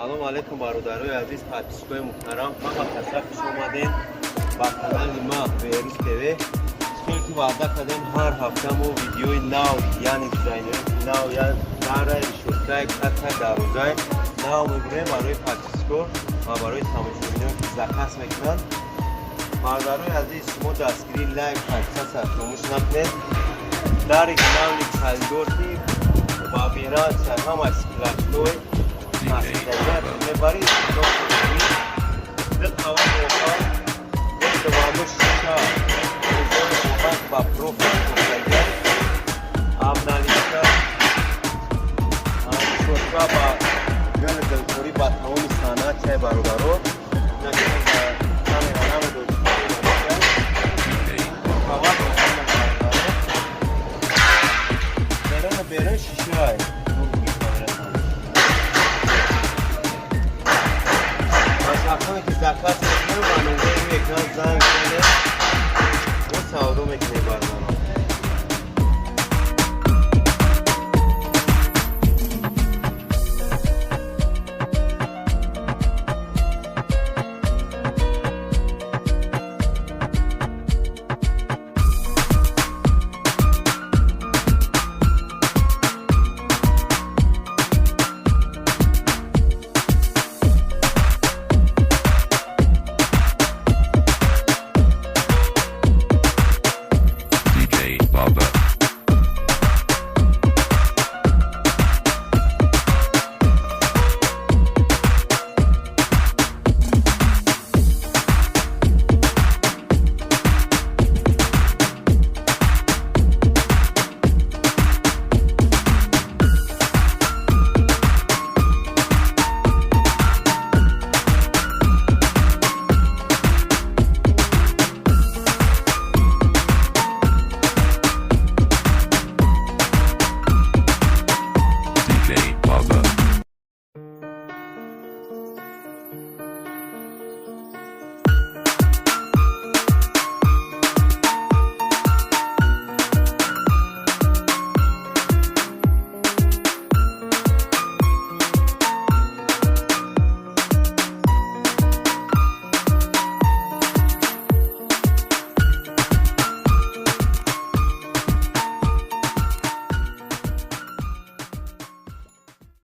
سلام علیکم برادرای عزیز، پادشاه‌های محترم. ما با تشکر اومدین با کانال ما فیروز تیوی. که وعده کردیم هر هفته ما ویدیوی نو یعنی دیزاینر نو یا برای شورتای کاتای دروازه نو میبریم برای پادشاه و برای تماشاگران که زحمت میکنن. برادرای عزیز شما دستگیری لایک پادشاه فراموش نکنید. در این نو چالدورتی با بیران سرهم اسپلاشتوی مسئله میبرید دل هوا موقع دل دوامش شد با پروفیل کوچکتر آمدانیشتر شورتوا با گل دلخوری با تمام صنعت چه برادرو نکنید کامیرا نام دوستی هوا برن شیشه های اکنون که زکات میکنه و نوزه میکنه زن کنه و سعادو میکنه بردارم DJ Baba.